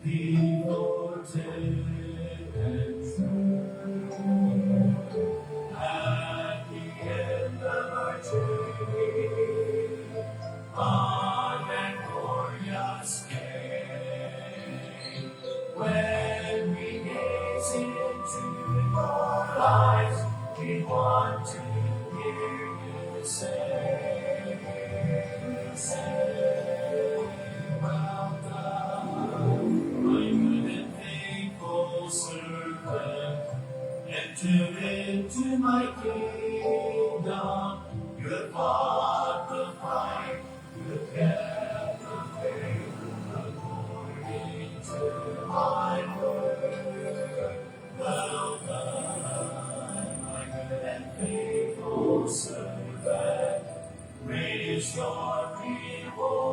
devoted and true. At the end of our journey, on that glorious day, when we gaze into your eyes, we want to hear you say, well done, my good and faithful servant. Enter into my kingdom. You have fought the fight, you have kept the faith, according to my word. Well done, my good and faithful servant. Great is your reward.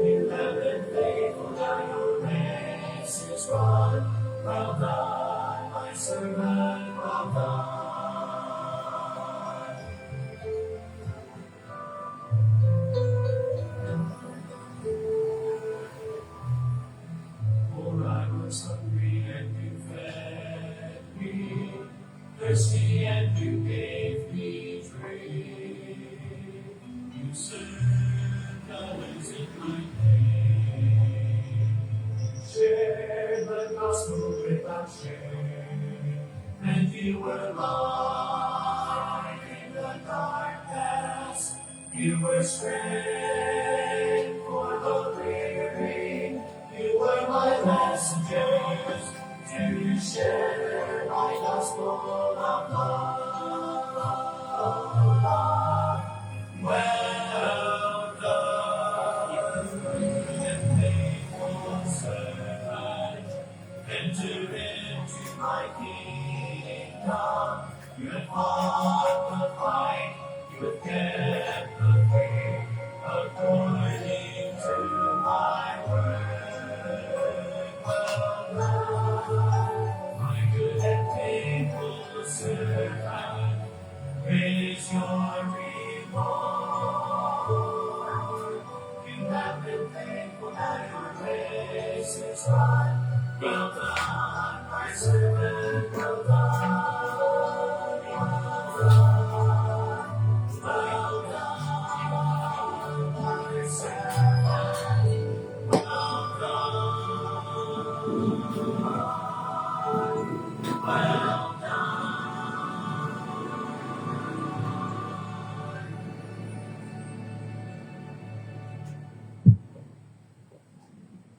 You have been faithful, now your race is run. Well done, my servant, well done. For I was hungry and you fed me, thirsty and you gave me drink. You served others in my name. Share the gospel without shame, and you were light in the darkness. You were strength for the weary. You were my messengers to share my gospel of love. Well done, good and faithful servant. Enter into my kingdom. You have fought the fight, you have kept the faith, according to my word. Well done, my good and faithful servant. Great is your reward. You have been faithful, now your race is run. Well done, my servant, well done. Well done, my servant, well done. Well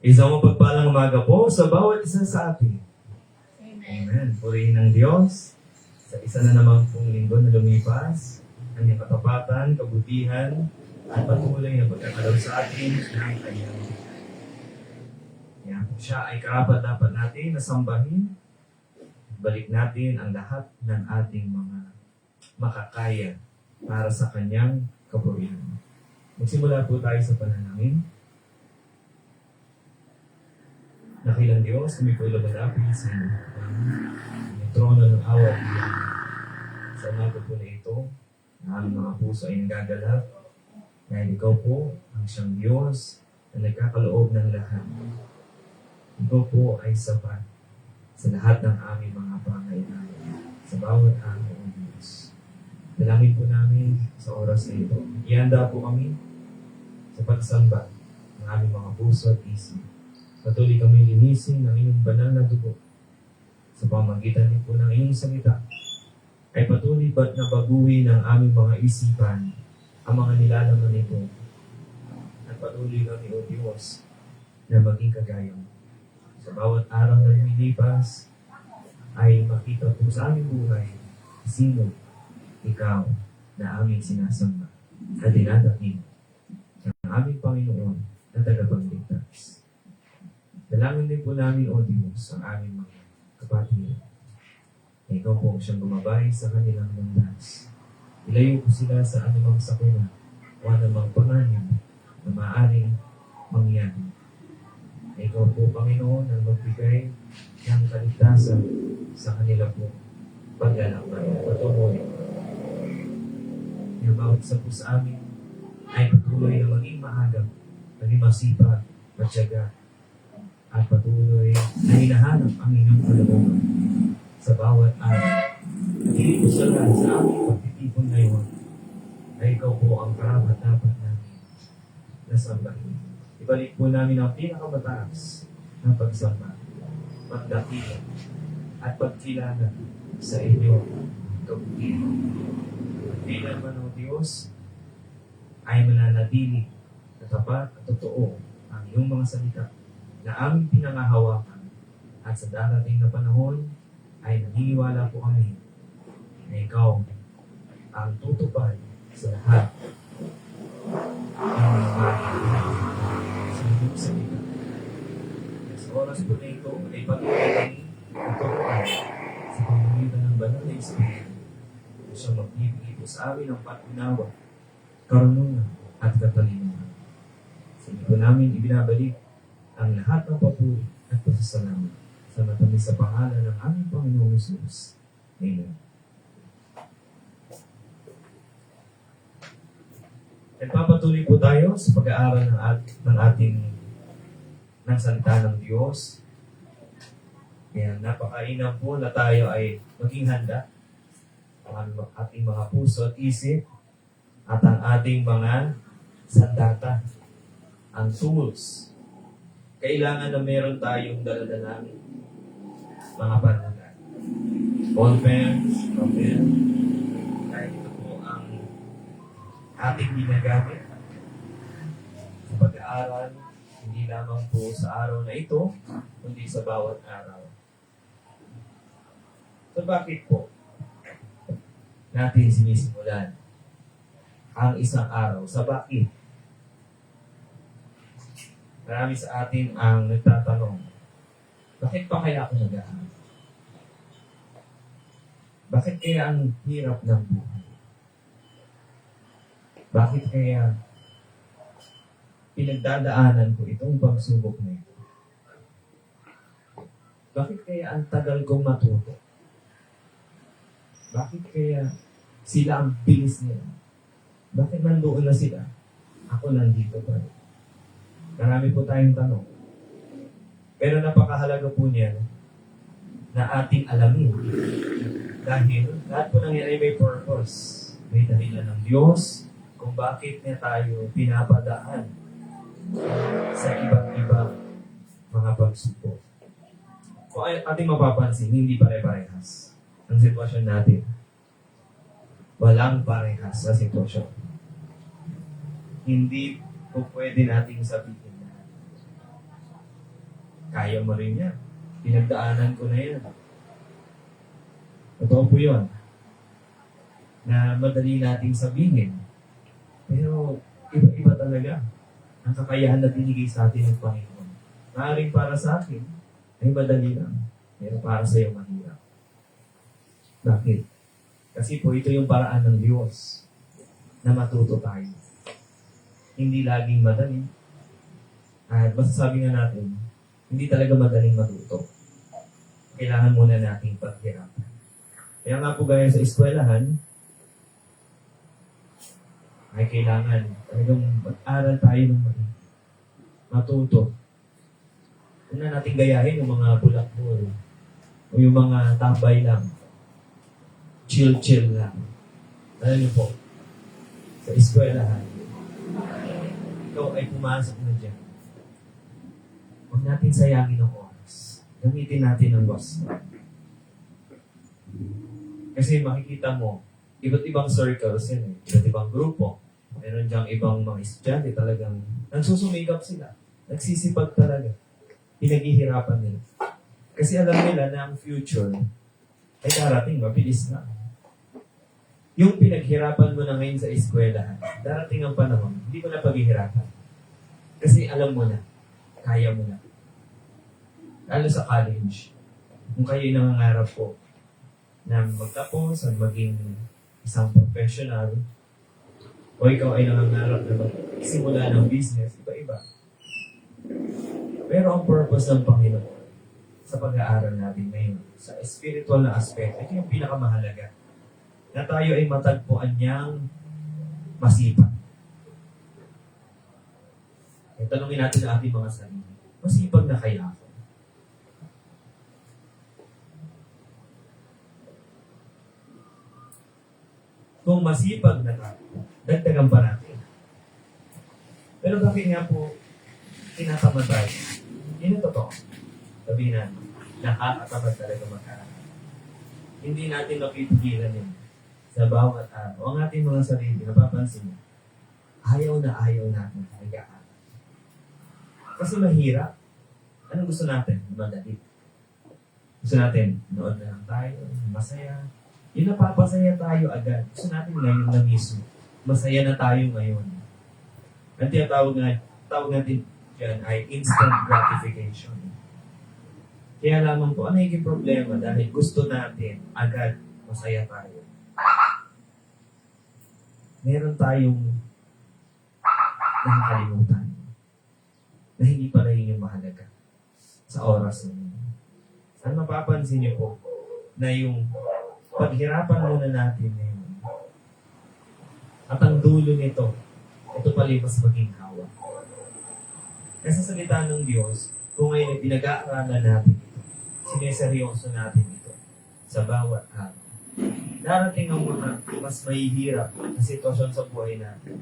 Isang mapagpalang umaga po sa bawat isa sa atin. Amen. Purihin ng Diyos sa isa na naman pong linggo na lumipas, kanyang katapatan, kabutihan, at patuloy na pagkakalaw sa atin ng kanyang. Yan. Siya ay karapat-dapat natin na sambahin. Balik natin ang lahat ng ating mga makakaya para sa kanyang kapurihan. Magsimula po tayo sa panalangin. Dakilang Diyos, kami po lumalapit sa yung trono ng awa at iyan. Sa umaga po na ito, na aming mga puso ay nagagalak dahil ikaw po ang siyang Diyos na nagkakaloob ng lahat. Ikaw po ay sapat sa lahat ng aming mga pangailangan sa bawat araw o Diyos. Dalangin po namin sa oras na ito. Ihanda po kami sa pagsamba ng aming mga puso at isip. Patuloy kami linisin ng inyong banal na dugo sa pamagitan din po ng inyong salita. Ay patuloy ba't na baguhin ng aming mga isipan ang mga nilalaman nito. At patuloy kami, O Diyos, na maging kagaya mo. Sa bawat araw na lumilipas, ay makita po sa aming buhay sino ikaw na aming sinasamba at dinadating ng aming Panginoon na tagapagligtas. Dalangin din po namin, O Diyos, ang aming mga kapatid. Ikaw po siyang gumabay sa kanilang landas. Ilayo po sila sa anumang sakuna o anumang panganib na maaaring mangyari. Ikaw po, Panginoon, ang magbigay ng kaligtasan sa kanila po paglalakbay. Patuloy na bawat isa po sa amin ay patuloy na maging mahagap naging masipag, matyaga, at patuloy na hinahanap ang inyong kalooban sa bawat araw. Hindi po sa lahat sa aming pagtitipon ngayon ay ikaw po ang karapat-dapat namin na sambahin. Ibalik po namin ang pinakamataas ng pagsamba, pagdakilan, at pagkilala sa inyo kabutihan. At bilang man o Diyos ay mananatili na tapat at totoo ang iyong mga salita na aming pinangahawakan, at sa darating na panahon ay naniniwala po kami na ikaw ang tutupad sa lahat ng mga bagay sa iyong salita. Sa oras po na ito ay pag-ibigay at tutupan sa pamamagitan ng banal na Espiritu na siya magbibigay po sa amin ng patunawa, karunungan at katalinuhan. Sa ito namin ibinabalik ang lahat ng papuri at pasasalamat sa matamis sa pangalan ng aming Panginoong Hesus. Amen. Nagpapatuloy po tayo sa pag-aaral ng ating ng salita ng Diyos. Kaya napakainam po na tayo ay maging handa ang ating mga puso at isip at ang ating mga sandata, ang tools. Kailangan na meron tayong daladalang mga panulat. Ball pens, papel, dahil ito po ang ating ginagamit sa pag-aaral, hindi lamang po sa araw na ito, kundi sa bawat araw. So bakit po natin sinisimulan ang isang araw? Sa bakit? Marami sa atin ang nagtatanong, bakit pa kaya ako nag-aaral? Bakit kaya ang hirap ng buhay? Bakit kaya pinagdadaanan ko itong pagsubok na ito? Bakit kaya ang tagal kong matuto? Bakit kaya sila ang bilis nila? Bakit nandoon na sila? Ako nandito pa rin. Marami po tayong tanong. Pero napakahalaga po niya na ating alamin. Dahil lahat po nangyari may purpose. May dahilan ng Diyos kung bakit niya tayo pinapadaan sa iba't ibang mga pagsubok. Kung ating mapapansin, hindi pare-parehas ang sitwasyon natin. Walang parehas sa sitwasyon. Hindi po pwede nating sabihin na kaya mo rin yan. Pinagdaanan ko na yan. Totoo po yun. Na madali nating sabihin. Pero iba-iba talaga ang kakayahan na binigay sa atin ng Panginoon. Maaaring para sa akin ay madali lang. Pero para sa iyo mahirap. Bakit? Kasi po ito yung paraan ng Diyos na matuto tayo. Hindi laging madali. At masasabi nga natin, hindi talaga madaling matuto. Kailangan muna nating paghirapan. Kaya nga po gaya sa eskwelahan, ay kailangan talagang mag-aral tayo ng matuto. Huwag na natin gayahin yung mga bulak-bul o yung mga tambay lang. Chill-chill lang. Alam niyo po, sa eskwelahan, ikaw ay pumasok na dyan. Huwag natin sayangin ang oras. Gamitin natin ang wasta. Kasi makikita mo, iba't ibang circles yan eh. Iba't ibang grupo. Meron dyang ibang mga estudyante talagang nagsusumikap sila. Nagsisipag talaga. Pinaghihirapan nila. Kasi alam nila na ang future ay darating, mabilis na. Yung pinaghirapan mo na ngayon sa eskwelahan, darating ang panahon, hindi mo na paghihirapan. Kasi alam mo na, kaya mo na. Lalo sa college, kung kayo'y nangangarap po na magtapos at maging isang professional, o ikaw ay nangangarap na magsimula ng business, iba-iba. Pero ang purpose ng Panginoon sa pag-aaral natin ngayon, sa spiritual na aspect, ito yung pinakamahalaga. Na tayo ay matagpuan niyang masipag. tanungin natin ang ating mga sarili. Masipag na kaya ako? Kung masipag na tayo, dagdagan pa natin. Pero bakit nga po tinatamad tayo? Yun ang totoo. Sabihin natin, nakakatamad talaga mag-aaral. Hindi natin mapipigilan yun sa bawat araw. Ang ating mga sarili, napapansin mo, ayaw natin mag-aaral. Kasi mahirap. Anong gusto natin? Madali. Gusto natin, nood na lang tayo, masaya. Yung napapasaya tayo agad. Gusto natin ngayon na mismo. Masaya na tayo ngayon. Ang tawag natin yan ay instant gratification. Kaya lamang po, ano yung problema? Dahil gusto natin agad masaya tayo. Meron tayong nakakalimutan na hindi pala yun yung mahalaga sa oras na yun. Ang mapapansin niyo po na yung paghirapan muna natin ngayon at ang dulo nito, ito pala yung mas maging hawa. Kasi sa salita ng Diyos, kung ngayon ay pinag-aaralan natin ito, sineseryoso natin ito sa bawat araw. Darating ang mga mas mahihirap na sitwasyon sa buhay natin.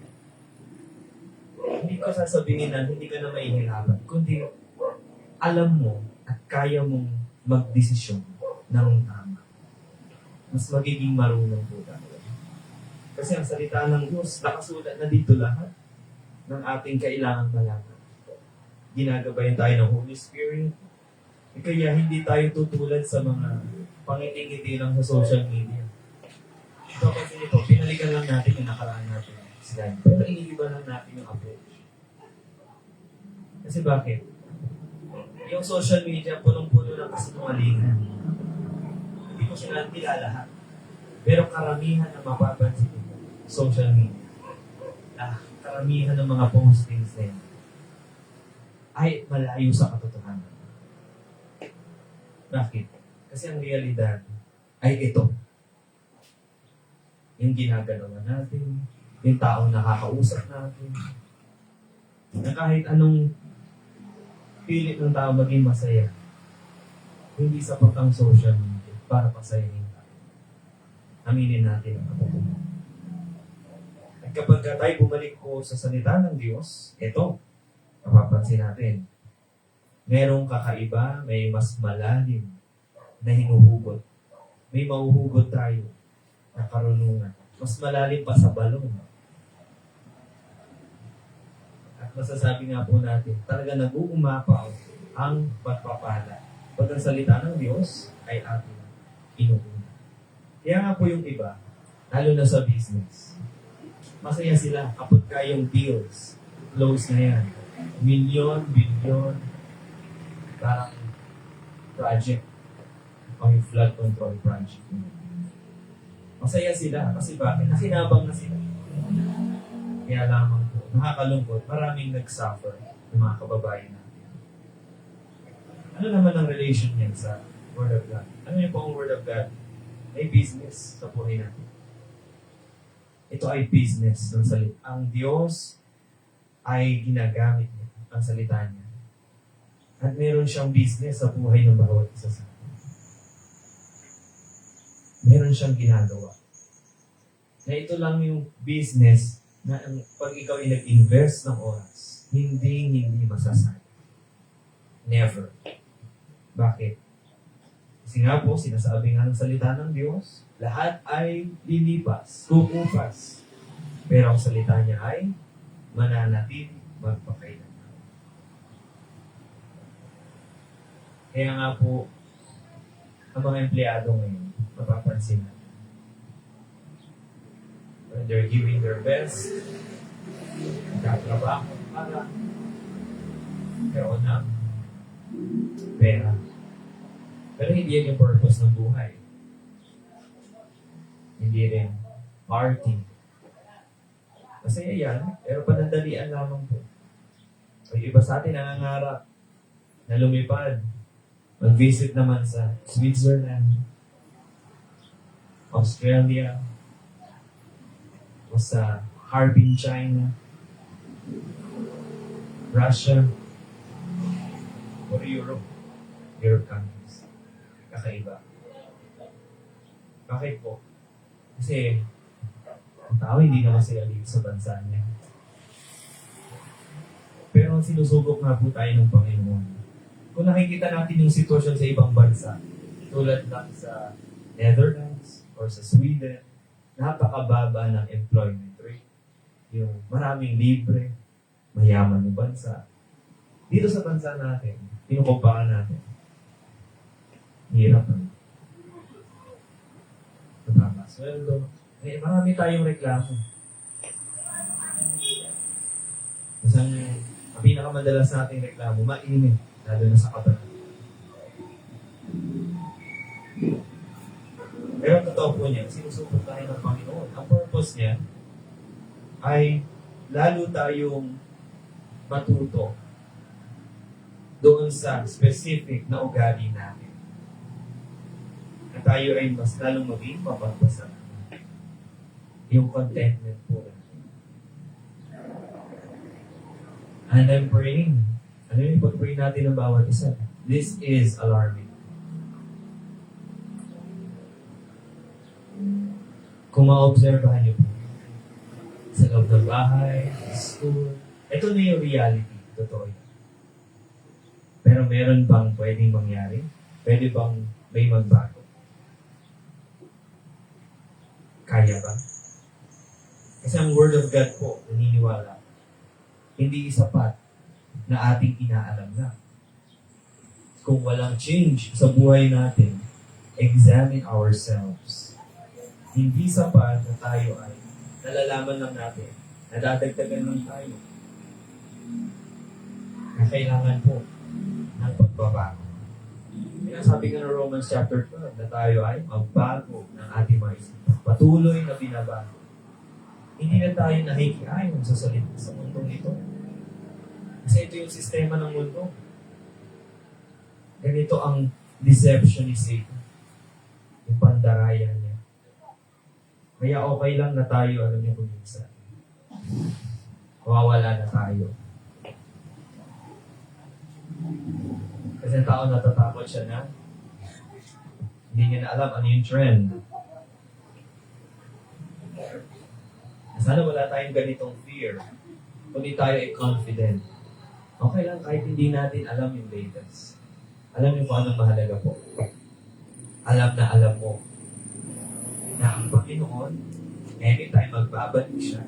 Hindi ko sasabihin na hindi ka na mahihirapan, kundi alam mo at kaya mong magdesisyon ng tama. Mas magiging marunong po tayo. Kasi ang salita ng Diyos, nakasulat na dito lahat ng ating kailangan malaman. Ginagabayan tayo ng Holy Spirit. Kaya hindi tayo tutulad sa mga pangiti-ngiti lang sa social media. Ito kasi ito, pinalikan lang natin yung nakaraan natin slide. Pero iniiba lang natin yung approach. Kasi bakit? Yung social media, punong-puno ng kasinungalingan. Hindi ko sinatila lahat. Pero karamihan na mapapansin ko, social media. Karamihan ng mga postings na yun ay malayo sa katotohanan. Bakit? Kasi ang realidad ay ito. Yung ginagalawa natin, yung taong nakakausap natin, na kahit anong pilit ng tao maging masaya, hindi sapat ang social media para pasayahin tayo. Aminin natin ang katotohanan. At kapag tayo bumalik po sa salita ng Diyos, ito, mapapansin natin, merong kakaiba, may mas malalim na hinuhugot. May mahuhugot tayo na karunungan. Mas malalim pa sa balong. At masasabi nga po natin, talaga nag-uumapaw ang pagpapala. Pag ang salita ng Diyos ay ating inuuna. Kaya nga po yung iba, lalo na sa business, masaya sila kapag kayong deals, close na yan. Million, billion, parang project o yung flood control project. Masaya sila. Kasi bakit? Kasi nabang na sila. Kaya lamang po, nakakalungkot, maraming nag-suffer ng mga kababayan natin. Ano naman ang relation niyan sa Word of God? Ano yung pong Word of God? May business sa buhay natin. Ito ay business ng salita. Ang Diyos ay ginagamit niya ang salita niya. At meron siyang business sa buhay ng bawat isa sa atin. Meron siyang ginagawa. Na ito lang yung business na pag ikaw ay nag-invest ng oras, hindi masasayang. Never. Bakit? Kasi nga po, sinasabi nga ng salita ng Diyos, lahat ay lilipas, kukupas. Pero ang salita niya ay mananatili magpakailanman. Kaya nga po, ang mga empleyado ngayon, mapapansin natin. When they're giving their best, nagtatrabaho para meron ng pera. Pero hindi yan yung purpose ng buhay. Hindi rin party. Masaya yan, pero panandalian lamang po. Yung iba sa atin nangangarap na lumipad, mag-visit naman sa Switzerland, Australia, o sa Harbin, China. Russia, or Europe. Europe countries. Kakaiba. Bakit po? Kasi ang tao hindi na masaya dito sa bansa niya. Pero sinusubok nga po tayo ng Panginoon. Kung nakikita natin yung sitwasyon sa ibang bansa, tulad lang sa Netherlands or sa Sweden, napakababa ng employment rate. Yung maraming libre, mayaman yung bansa. Dito sa bansa natin, pinukumpara natin. Hirap. Mababa sweldo. Eh, marami tayong reklamo. Isang ang pinakamadalas nating reklamo, mainit, lalo na sa kabataan. Pero totoo po niya, sinusupot tayo ng Panginoon. Ang purpose niya ay lalo tayong matuto doon sa specific na ugali natin. Na tayo ay mas lalong maging mapagpasalamat. Yung contentment po natin. And I'm praying. Ano yung pag-pray natin ng bawat isa? This is alarming. Kung ma-observahan niyo po, sa loob ng bahay, sa school, ito na yung reality. Totoo yan. Pero meron bang pwedeng mangyari? Pwede bang may magbago? Kaya ba? Kasi ang Word of God po, naniniwala, hindi sapat na ating inaalam na. Kung walang change sa buhay natin, examine ourselves. Hindi sapat na tayo ay nalalaman lang natin, nadadagdagan lang tayo. Na kailangan po ng pagbabago. Kaya sabi nga ng Romans chapter 12 na tayo ay magbago ng ating mga isipan. Patuloy na binabago. Hindi na tayo nakikiayon sa salita sa mundong ito. Kasi ito yung sistema ng mundo. Ganito ang deception ni Satan. Yung pandaraya niya. Kaya okay lang na tayo, alam niyo kung minsan. Mawawala na tayo. Kasi ang tao natatakot siya na hindi niya na alam ano yung trend. Sana wala tayong ganitong fear. Kundi tayo ay confident. Okay lang kahit hindi natin alam yung latest. Alam niyo kung anong mahalaga po. Alam mo na ang Panginoon, anytime magbabalik siya.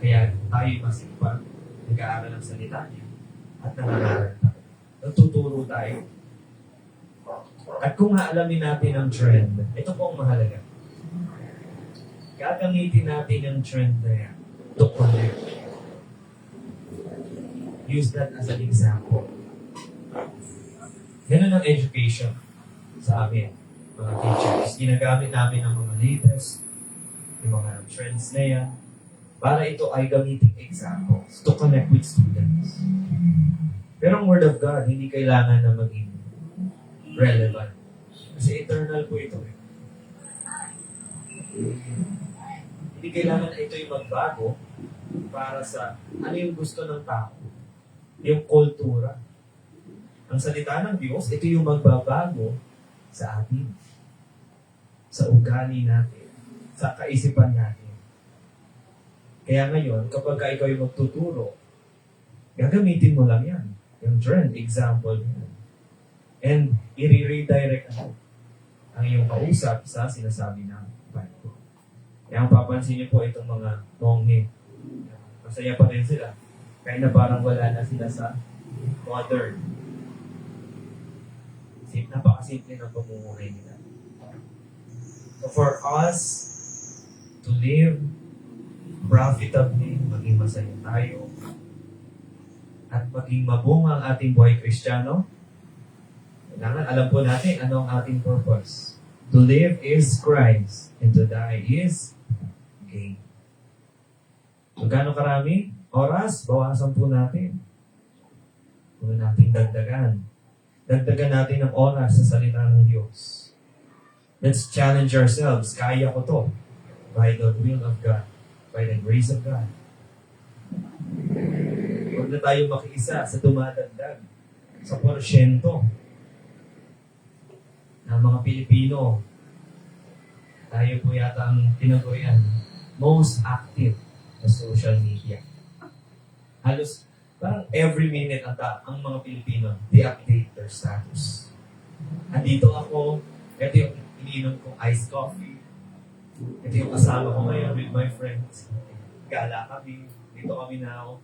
Kaya tayo masipag, nag-aaral ng salita niya, at nangangaral tayo. Nagtuturo tayo. At kung haalamin natin ang trend, ito po ang mahalaga. Gagamitin natin ang trend na yan to connect. Use that as an example. Ganun ang education sa amin, mga teachers. Ginagamit namin ang mga latest, yung mga trends na yan, para ito ay gamitin examples to connect with students. Pero ang Word of God, hindi kailangan na maging relevant. Kasi eternal po ito. Hindi kailangan na ito'y magbago para sa ano yung gusto ng tao. Yung kultura. Ang salita ng Diyos, ito yung magbabago sa atin. Sa ugali natin. Sa kaisipan natin. Kaya ngayon, kapag ikaw yung magtuturo, gagamitin mo lang yan. Yung trend, example yan. And i-redirect ang iyong kausap sa sinasabi ng Bible. Kaya ang papansin niyo po itong mga monghe. Masaya pa rin sila. Kaya na parang wala na sila sa modern. Napakasimple ng pamumuhay nila. So for us to live profitably, maging masaya tayo, at maging mabunga ang ating buhay Kristiyano, kailangan alam po natin ano ang ating purpose. To live is Christ, and to die is gain. So gaano karami? Oras, bawasan po natin. Huwag nating dagdagan. Dagdagan natin ng oras sa salita ng Diyos. Let's challenge ourselves. Kaya ko to. By the will of God. By the grace of God. Huwag na tayo makiisa sa dumadagdag sa porsyento ng mga Pilipino. Tayo po yata ang tinagurian most active sa social media. Halos parang every minute ang mga Pilipino, they update their status. Andito ako, ito yung iniinom kong iced coffee. Ito yung kasama ko ngayon with my friends. Gala kami, dito kami now.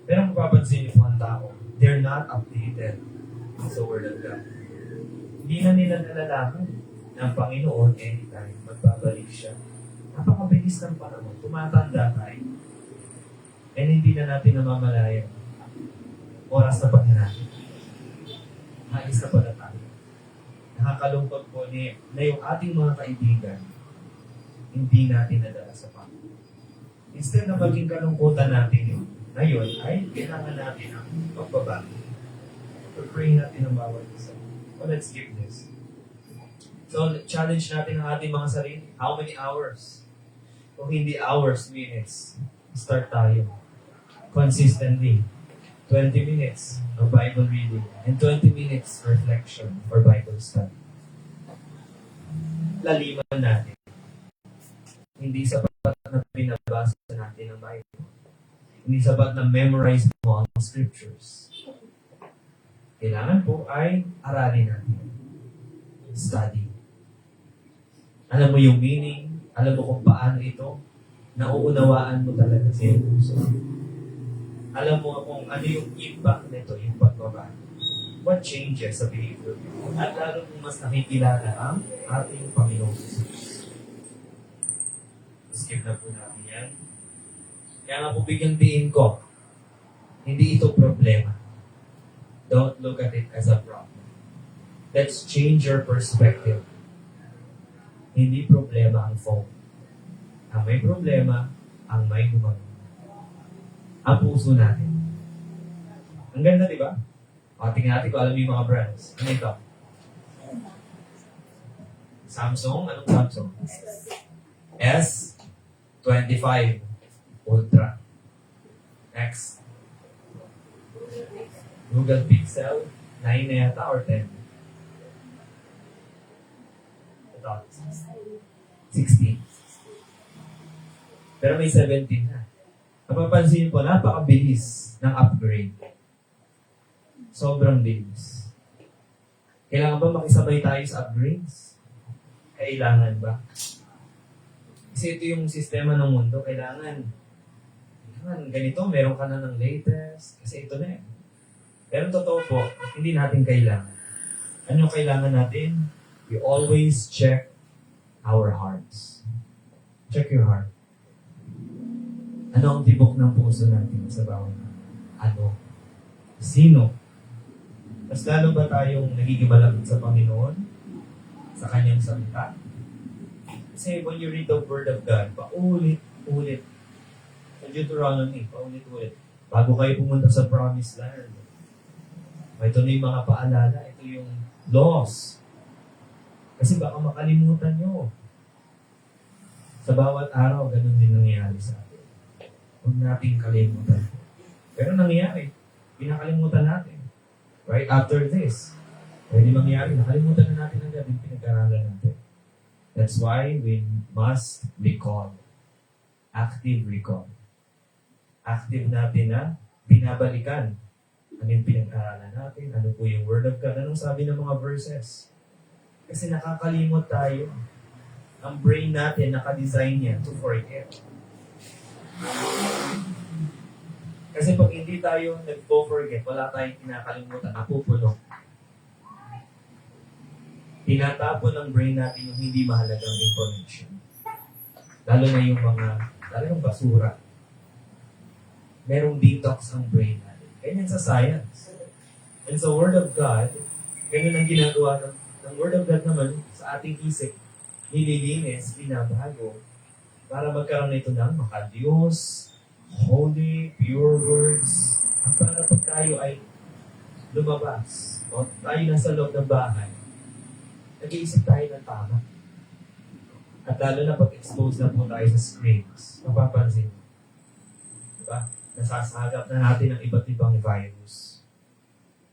Pero mapapansin niyo po ang tao, they're not updated sa Word of God. Hindi na nila nalalaman na ang Panginoon anytime magbabalik siya. Napakabilis ng panahon, tumatanda tayo. And hindi na natin namamalayan. Oras na pa na natin. Halis na pala tayo. Nakakalungkot po na yung ating mga kaibigan, hindi natin nadala sa Panginoon. Instead na maging kalungkutan natin yun, ngayon ay kailangan natin ang pagbabago. Pag-pray natin ang bawat isa. So let's skip this. So challenge natin ang ating mga sarili. How many hours? Kung hindi hours, minutes. Start tayo. Consistently. 20 minutes of Bible reading and 20 minutes reflection or Bible study. Laliman natin. Hindi sapat na pinabasa natin ang Bible. Hindi sapat na memorize mo ang scriptures. Kailangan po ay aralin natin. Study. Alam mo yung meaning, alam mo kung paano ito, nauunawaan mo talaga sa iyong puso. Alam mo kung ano yung impact nito, yung pagbabago. What changes sa behavior? At lalo kung mas nakikilala ang ating Panginoong Jesus. Skip na po natin yan. Kaya nga po bigyang diin ko, hindi ito problema. Don't look at it as a problem. Let's change your perspective. Hindi problema ang phone. Ang may problema, ang may gumamit. Ang puso natin. Ang ganda, di ba? O, tingnan natin kung alam yung mga brands. Ano ito? Samsung? Anong Samsung? S25 Ultra. Next. Google Pixel 9 na yata or 10? Ito. 16. Pero may 17 na. Napapansin po, napakabilis ng upgrade. Sobrang bilis. Kailangan ba makisabay tayo sa upgrades? Kailangan ba? Kasi ito yung sistema ng mundo. Kailangan ganito, meron ka na ng latest. Kasi ito na eh. Pero totoo po, hindi natin kailangan. Ano yung kailangan natin? We always check our hearts. Check your heart. Ano ang tibok ng puso natin sa bawat ano? Sino? Mas lalo ba tayong nagiging malapit sa Panginoon? Sa Kanyang salita? Kasi when you read the Word of God, paulit-ulit. Sa Deuteronomy, paulit-ulit. Bago kayo pumunta sa Promised Land. Ito na yung mga paalala. Ito yung laws. Kasi baka makalimutan nyo. Sa bawat araw, ganun din nangyayari sa atin. Huwag natin kalimutan. Pero nangyayari. Pinakalimutan natin. Right after this. Pwede mangyari. Nakalimutan na natin ang gabing pinag-aralan natin. That's why we must recall. Active recall. Active natin na binabalikan. Ano yung pinag-aralan natin? Ano po yung Word of God? Anong sabi ng mga verses? Kasi nakakalimot tayo. Ang brain natin, nakadesign niya to forget. Kasi pag hindi tayo nag-forget, wala tayong kinakalimutan, napupuno. Tinatapon ng brain natin yung hindi mahalagang information. Lalo na yung mga, talagang basura. Merong detox ang brain natin. Ganyan sa science. And sa Word of God, ganyan ang ginagawa ng Word of God naman sa ating isip. Nililinis, binabago, para magkaroon ito ng maka-Diyos, holy, pure words. At para pag tayo ay lumabas, o tayo nasa loob ng bahay, nag-iisip tayo ng tama. At lalo na pag-expose na po tayo sa screens, mapapansin mo. Diba? Nasasagap na natin ang iba't ibang virus,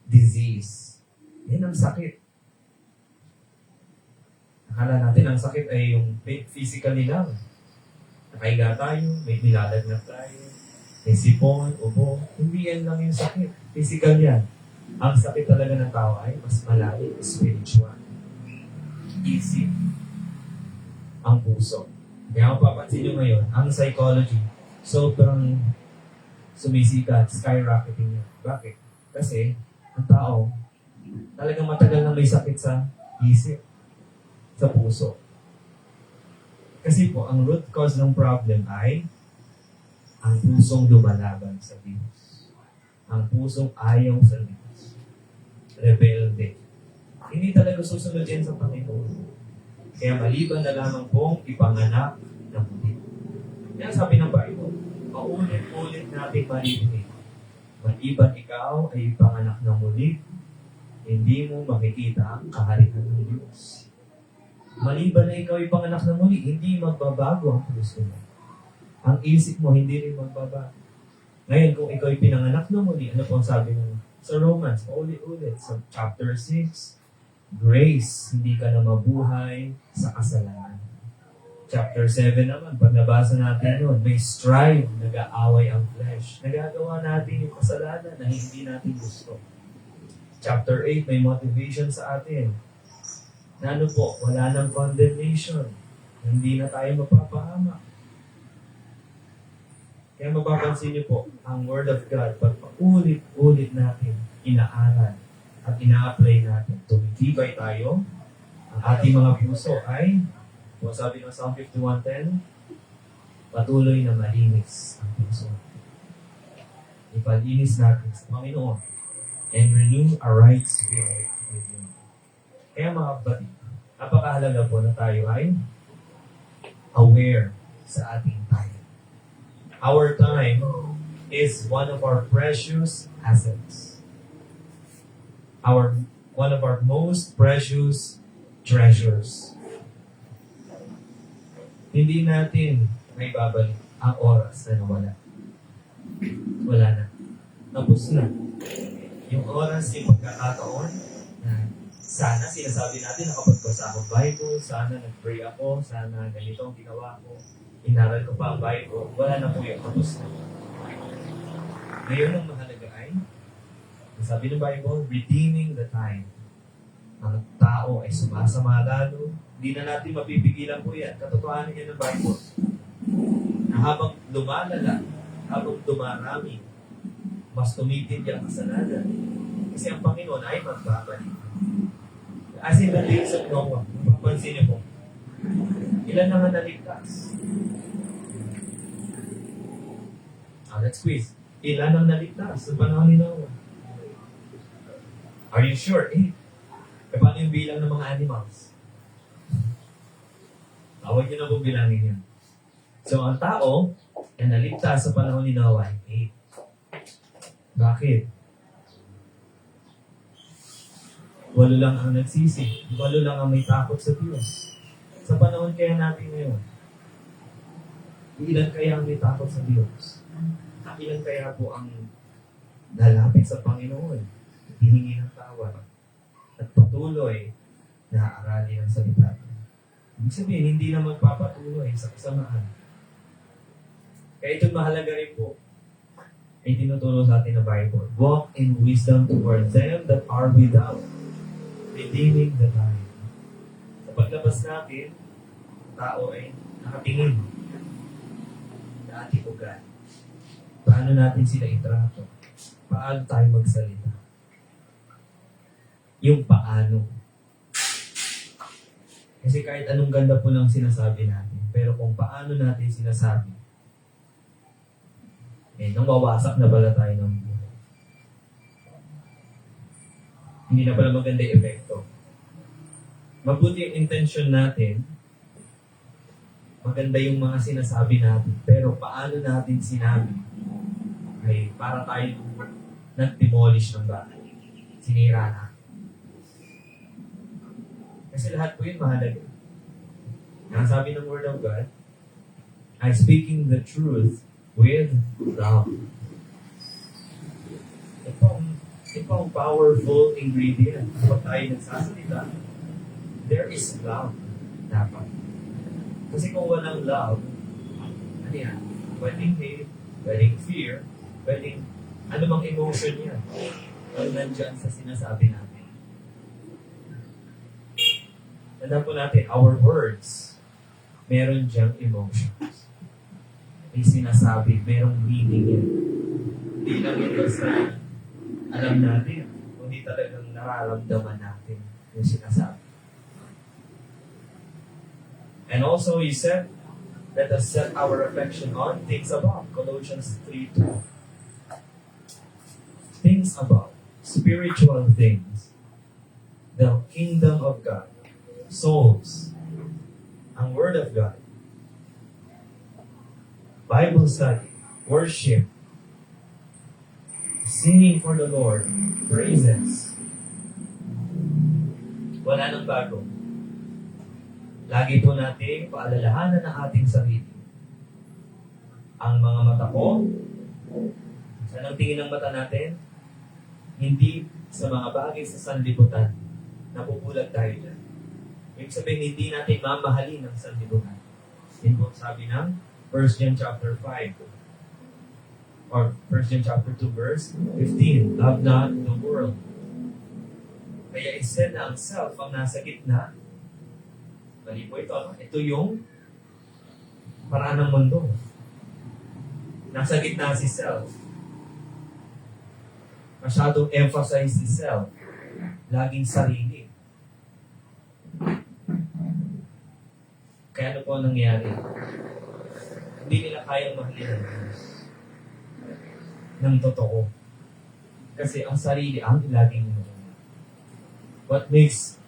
disease. Yan ang sakit. Akala natin ang sakit ay yung physically lang. Nakahiga tayo, may nilalagnat tayo, may sipon, ubo. Hindi yan lang yung sakit. Physical yan. Ang sakit talaga ng tao ay mas malalim, spiritual. Isip. Ang puso. Kaya kung papansin nyo ngayon, ang psychology, sobrang sumisikat, skyrocketing yan. Bakit? Kasi, ang tao, talagang matagal na may sakit sa isip, sa puso. Kasi po, ang root cause ng problem ay ang pusong lumalaban sa Diyos. Ang pusong ayaw sa Diyos. Rebelde. Hindi talaga susunod yan sa Panginoon. Kaya maliban na lamang pong ipanganak na muli. Yan sabi ng Bible, paulit-ulit natin maririnig. Maliban ikaw ay ipanganak na muli, hindi mo makikita ang kaharian ng Diyos. Maliban na ikaw ay ipanganak na muli, hindi magbabago ang puso mo. Ang isip mo, hindi rin magbabago. Ngayon, kung ikaw ay pinanganak na muli, ano po ang sabi ng sa Romans, ulit-ulit, sa chapter 6, grace, hindi ka na mabuhay sa kasalanan. Chapter 7 naman, pag nabasa natin yun, may strive, nag-aaway ang flesh. Nagagawa natin yung kasalanan na hindi natin gusto. Chapter 8, may motivation sa atin. Na ano po, wala nang condemnation. Hindi na tayo mapapahama. Kaya mapapansin niyo po, ang Word of God, pag paulit-ulit natin inaaral at ina-apply natin, tumitibay tayo, ang ating mga puso ay, kung sabi ng Psalm 51:10, patuloy na malinis ang puso. Ipalinis natin sa Panginoon and renew a right spirit within. Kaya mga kapatid, napakahalaga po na tayo ay aware sa ating time. Our time is one of our precious assets. One of our most precious treasures. Hindi natin may babalik ang oras na nawala. Wala na. Tapos na. Yung oras, yung pagkakataon, na sana sinasabi natin nakapagbasa ako Bible, sana nag-pray ako, sana ganito ang ginawa ko, inaral ko pa ang Bible, wala na po yung tapos na. Ngayon ang mahalaga ay, sabi ng Bible, redeeming the time. Ang tao ay sumasama lalo, hindi na natin mapipigilan po yan. Katotohanan yan ng Bible. Na habang lumalala, habang dumarami, mas tumitindi ang kasalanan. Kasi ang Panginoon ay magbabalik. As in the days of Noah, mapapansin niyo po, ilan naman naligtas? Let's quiz. Ilan ang naligtas sa panahon ni Noah? Are you sure? Paano yung bilang ng mga animals? Huwag niyo na po bilangin yan. So, ang tao na naligtas sa panahon ni Noah ay 8. Bakit? 8 lang ang nagsisi. 8 lang ang may takot sa Diyos. Sa panahon kaya natin ngayon, ilan kaya ang may takot sa Diyos? Ilan kaya po ang lalapit sa Panginoon, hihingi ng tawad, at patuloy na aralin ang salita. Ibig sabihin, hindi na magpapatuloy sa kasamaan. Kaya ito mahalaga rin po ay tinuturo sa atin na Bible. Walk in wisdom toward them that are without, redeeming the time. Sa paglabas natin, tao ay nakatingin na ating ugali. Paano natin sila itrato? Paano tayo magsalita? Yung paano. Kasi kahit anong ganda po ng sinasabi natin, pero kung paano natin sinasabi, nang wawasak na pala tayo ng buhay. Hindi na pala maganda yung epekto. Mabuti yung intention natin, maganda yung mga sinasabi natin, pero paano natin sinabi, ay para tayo nag-demolish ng bahay. Sinira na. Kasi lahat po yun mahalaga. Ang sabi ng Word of God, ay speaking the truth with love. ito ang powerful ingredient. Kapag tayo nagsasalita, there is love. Dapat. Kasi kung walang love, ano yan? Pwedeng hate, pwedeng fear, pwedeng anumang emotion yan. Ang nandyan sa sinasabi natin. Tandaan po natin, our words, meron diyang emotions. May sinasabi, merong meaning yan. Hindi lang ito sa alam natin, kundi talagang nararamdaman natin yung sinasabi. And also, he said, let us set our affection on things above. Colossians 3:2. Things above. Spiritual things. The kingdom of God. Souls. Ang Word of God. Bible study. Worship. Singing for the Lord. Praises. Wala nang bago. Lagi po nating paalalahanan ng ating sarili. Ang mga mata ko, saan ang tingin ng mata natin? Hindi sa mga bagay sa sanlibutan. Napupulag tayo dyan. Ibig sabihin, hindi natin mamahalin ang sanlibutan. Yan po sabi ng 1 John chapter 5 or 1 John chapter 2 verse 15. Love not the world. Kaya instead na ang self ang nasa gitna, mali po ito. Ito yung paraan ng mundo. Nasa gitna si self. Masyadong emphasize si self. Laging sarili. Kaya ano po ang nangyari? Hindi nila kayang mahalin ang Diyos ng totoo. Kasi ang sarili ang laging what makes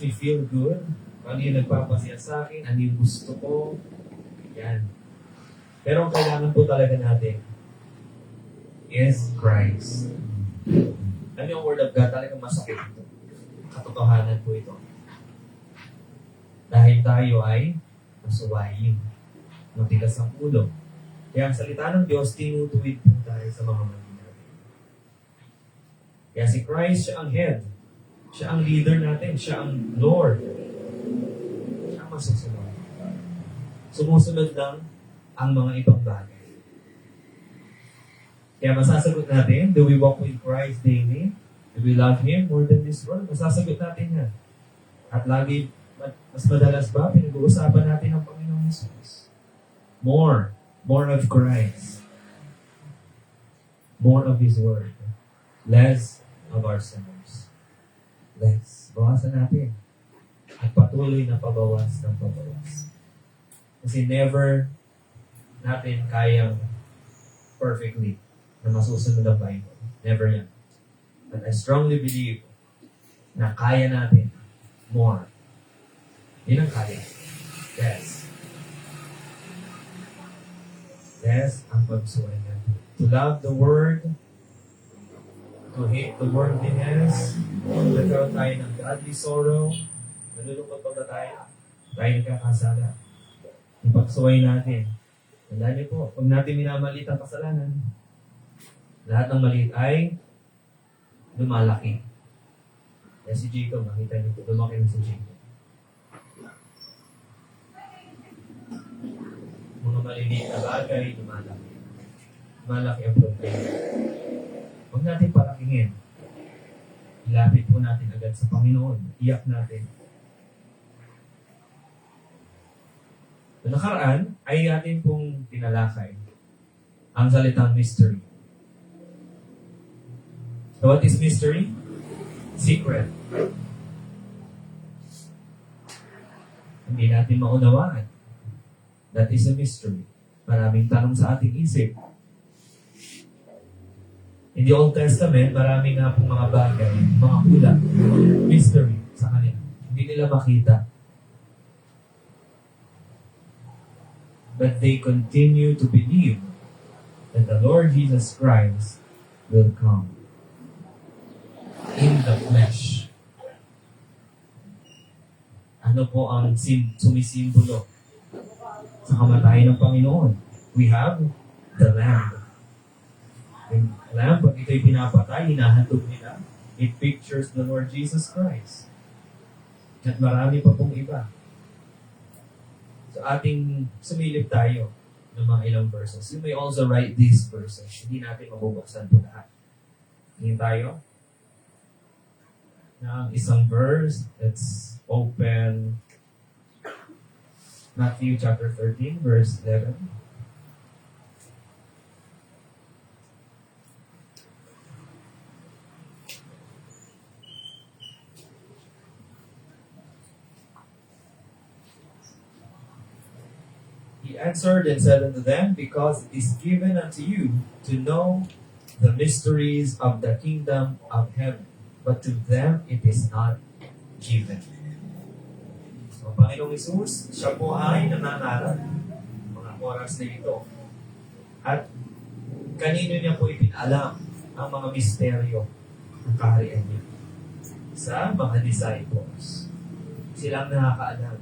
me feel good, ano yung nagpapasaya sa akin, ano yung gusto ko, yan. Pero ang kailangan po talaga natin is Christ. Ano yung Word of God? Talagang masakit ito. Katotohanan po ito. Dahil tayo ay masuwayin. Matigas ang ulo. Kaya ang salita ng Diyos, tinutuwid po tayo sa mga mali natin. Kaya si Christ, siya ang head. Siya ang leader natin. Siya ang Lord. Siya ang masusunod. Sumusunod lang ang mga ibang bagay. Kaya masasagot natin, do we walk with Christ daily? Do we love Him more than this world? Masasagot natin yan. At lagi, mas madalas ba, pinag-uusapan natin ang Panginoong Jesus? More of Christ. More of His Word. Less of ourselves. Less. Bawasan natin. At patuloy na pabawas ng pabawas. Kasi never natin kayang perfectly na masusunod ang Bible. Never yan. But I strongly believe na kaya natin more. Yun ang kaya. Yes. Yes, ang pagsuway natin. To love the Word, to hate the worldliness, nagkaroon tayo ng godly sorrow, nalulungkot pa ba tayo? Tayo nagkakasala. Yung pagsuway natin. Tandaan niyo po, huwag natin minamalit ang kasalanan. Lahat ng maliit ay lumalaki. Kaya si Jacob, makita niyo po, lumaki na si Jacob. Mga maliliit na bagay, lumalaki. Lumalaki ang problema. Huwag natin palakingin. Ilapit po natin agad sa Panginoon. Iyak natin. Sa nakaraan ay atin pong tinalakay ang salitang mystery. So what is mystery? Secret. Hindi natin maunawaan. That is a mystery. Maraming tanong sa ating isip. In the Old Testament, marami nga pong mga bagay, mga hula, mystery sa kanila. Hindi nila makita. But they continue to believe that the Lord Jesus Christ will come in the flesh. Ano po ang sumisimbolo sa kamatayan ng Panginoon? We have the Lamb. And alam, pag ito'y pinapatay, hinahandog nila, it pictures the Lord Jesus Christ. At marami pa pong iba. So ating sumilip tayo ng mga ilang verses. You may also write these verses. Hindi natin mabubuksan po lahat. Tingin tayo ng isang verse. Let's open Matthew chapter 13, verse 11. He answered and said unto them, Because it is given unto you to know the mysteries of the kingdom of heaven, but to them it is not given. So, Panginoong Isus, siya po ay nangangaral mga oras na ito. At kanino niya po ipinalam ang mga misteryo ng kaharian niya? Sa mga disciples. Silang nakakaalam.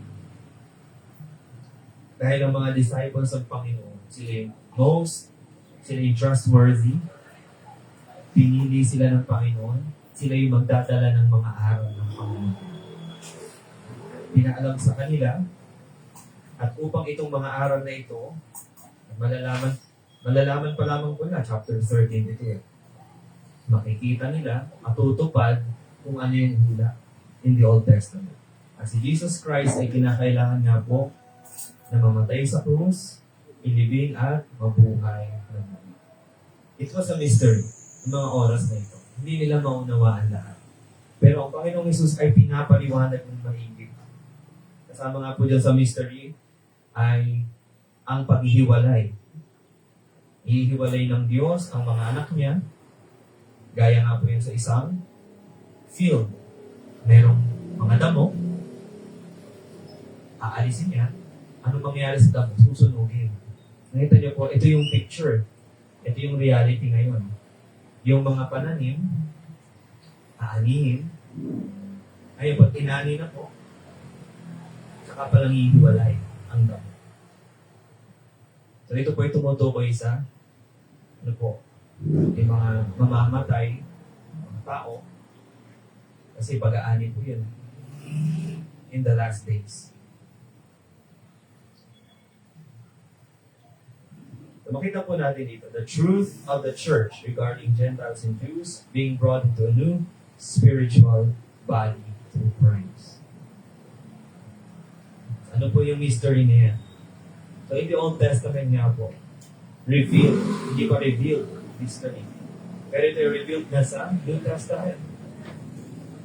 Dahil ang mga disciples ng Panginoon, sila yung trustworthy, pinili sila ng Panginoon, sila yung magdadala ng mga aral ng Panginoon. Pinaalam sa kanila, at upang itong mga aral na ito, malalaman pa lamang po na, chapter 13 ito eh. Makikita nila, matutupad kung ano yung hula in the Old Testament. At si Jesus Christ ay kinakailangan nga po na mamatay sa krus, ilibing at mabuhay ng muli. It was a mystery, yung mga oras na ito. Hindi nila maunawaan lahat. Pero ang Panginoong Hesus ay pinapaliwanag ng maigit. Kasama nga po dyan sa mystery ay ang paghihiwalay. Ihihiwalay ng Diyos ang mga anak niya, gaya nga po yun sa isang field. Merong mga damo, aalisin niya, ano mangyayari sa damo? Susunugin. Nakita niyo po, ito yung picture. Ito yung reality ngayon. Yung mga pananim, aanihin, ay pag inani na po, saka palang hihiwalay ang damo. So ito po yung tumutukoy sa ano po, yung mga mamamatay, mga tao, kasi pag-aani po yun in the last days. So makita po natin dito, the truth of the church regarding Gentiles and Jews being brought into a new spiritual body through Christ. Ano po yung mystery niya? So in the Old Testament nga po, revealed, hindi pa revealed, mystery. Pero ito yung revealed na sa New Testament.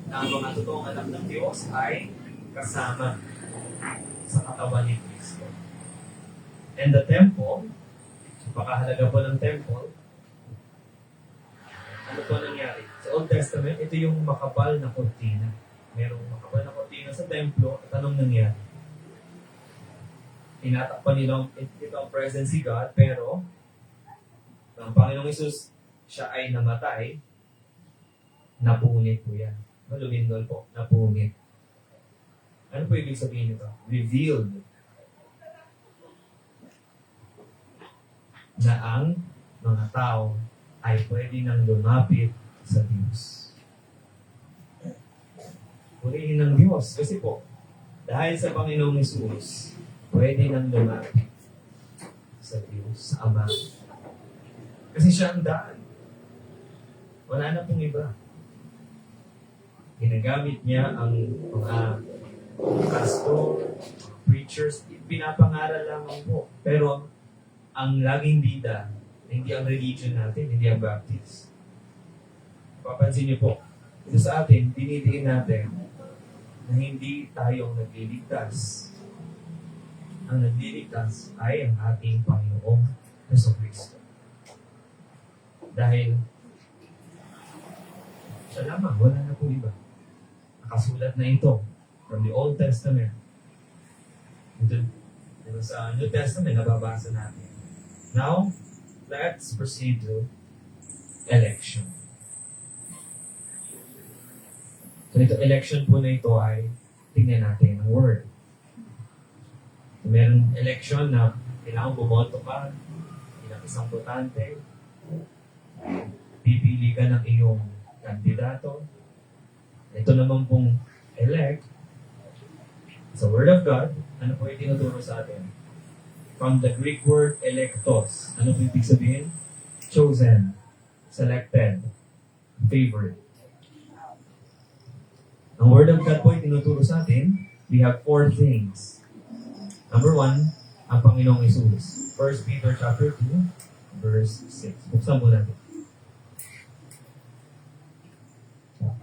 Na ang mga totoong anak ng Diyos ay kasama sa katawan ni Kristo. And the temple, napakahalaga po ng temple. Ano po nangyari? Sa Old Testament, ito yung makapal na kortina. Merong makapal na kortina sa templo. At anong nangyari? Tinatakpan nila ito ang presence si God, pero ang Panginoong Hesus, siya ay namatay, napunit po yan. Lumindol po, napunit. Ano po ibig sabihin nito? Revealed. Na ang mga tao ay pwede nang lumapit sa Diyos. Purihin ng Diyos. Kasi po, dahil sa Panginoong Hesus, pwede nang lumapit sa Diyos, sa Ama. Kasi siya ang daan. Wala na pong iba. Ginagamit niya ang mga pastor, preachers, pinapangaral lamang po. Pero ang laging bida, hindi ang religion natin, hindi ang Baptist. Papansin niyo po, ito sa atin, dinidiin natin na hindi tayong nagliligtas. Ang nagliligtas ay ang ating Panginoong Jesucristo. Dahil siya lamang, wala na po iba. Nakasulat na ito from the Old Testament. Ito sa New Testament, nababasa natin. Now, let's proceed to election. So, ito election po na ito ay tingnan natin ang word. So, merong election na kailangan bumoto ka, bilang isang botante, Pipili ka ng iyong kandidato. Ito naman pong elect, sa Word of God, ano po yung tinuturo sa atin? From the Greek word electos. Ano po ibig sabihin? Chosen, selected, favored. Ang Word of God po yung tinuturo sa atin, we have 4 things. Number 1, ang Panginoong Isus. 1 Peter chapter 2, verse 6. Buksan po natin.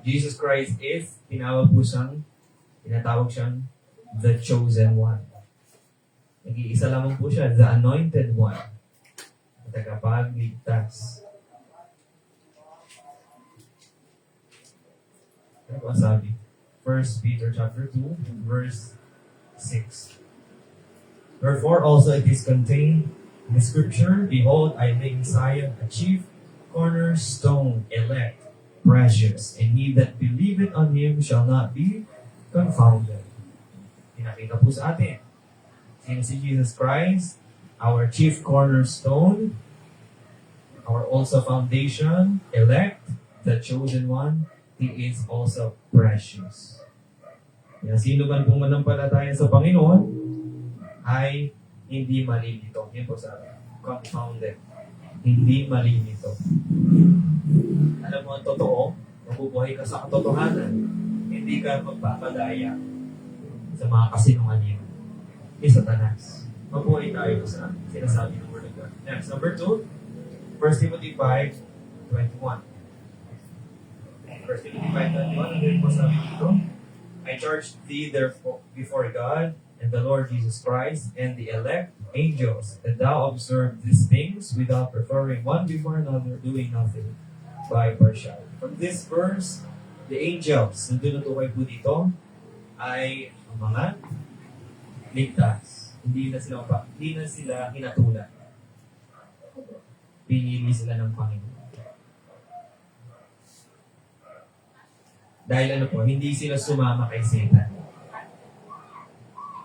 Jesus Christ is, tinatawag siyang the chosen one. Nag-iisa lamang po siya, the anointed one. Tagapagligtas. Ano po ang sabi? 1 Peter chapter 2, verse 6. Therefore also it is contained in the scripture, Behold, I lay in Zion a chief cornerstone, elect, precious, and he that believeth on him shall not be confounded. Pinakita po sa atin. Sino si Jesus Christ, our chief cornerstone, our also foundation, elect, the chosen one, he is also precious. Yan, sino man pong manampalataya sa Panginoon ay hindi malilito. Yan po sa confounded. Hindi malilito. Alam mo ang totoo, mabubuhay ka sa katotohanan. Hindi ka magpapadaya sa mga kasinungalingan ni Satanas. Mabuhay tayo sa sinasabi ng Word of God. Next, number 2, 1 Timothy 5:21. 1 Timothy 5:21, and then po sabi dito, I charge thee therefore before God and the Lord Jesus Christ and the elect angels, that thou observe these things without preferring one before another, doing nothing by partiality. From this verse, the angels na tinutukoy po dito ay ang mga ligtas. Hindi na sila hinatulan. Pinili sila ng Panginoon. Dahil ano po, hindi sila sumama kay Satan.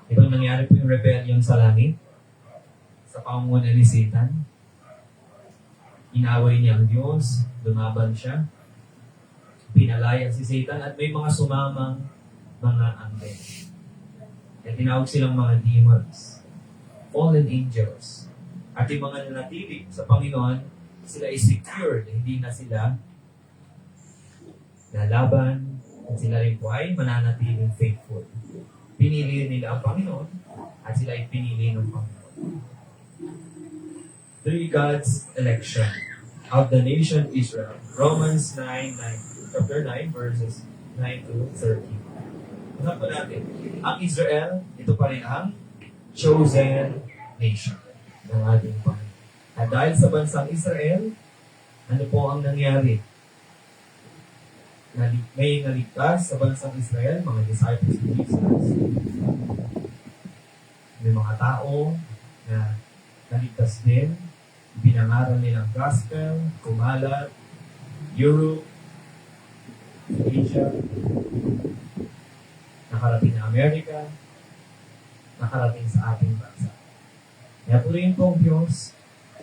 Ito nangyari po yung rebellion sa langit, sa pangunguna ni Satan. Inaway niya ang Diyos, lumaban siya, pinalaya si Satan, at may mga sumamang mga anghel. Kaya tinawag silang mga demons, fallen angels. At yung mga nanatili sa Panginoon, sila is secured, hindi na sila lalaban, at sila rin po ay mananatiling faithful. Pinili nila ang Panginoon, at sila ay pinili ng Panginoon. 3 God's election of the nation Israel. Romans 9, chapter 9, verses 9 to 13. Ano po natin? Ang Israel, ito pa rin ang chosen nation ng ating Panginoon. At dahil sa bansang Israel, ano po ang nangyari? May naligtas sa bansang Israel, mga disciples ni Jesus. May mga tao na naligtas din, binangaral nilang gospel, kumalat, Europe, Asia, nakarating na Amerika, nakarating sa ating bansa. Kaya po rin pong Diyos,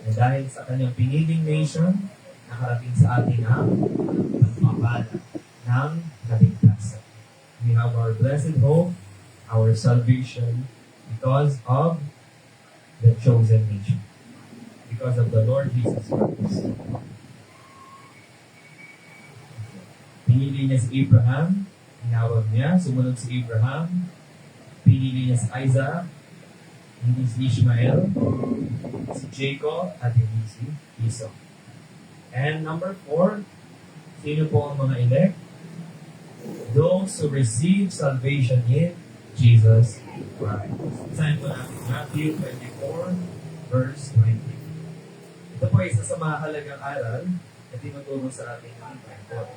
na dahil sa kanyang piniling nation, nakarating sa atin ang pagpapala ng kaligtasan. We have our blessed hope, our salvation, because of the chosen nation. Because of the Lord Jesus Christ. Pinili niya si Abraham, tinawag niya, sumunod si Abraham, pinili niya si Isaac, hindi si Ishmael, si Jacob, at hindi si Esau. And number 4, sino po ang mga elect? Those who receive salvation in Jesus Christ. Sign po natin Matthew 24, verse 20. Ito po isa sa mahalagang aral na tinuturo sa ating ng Bible.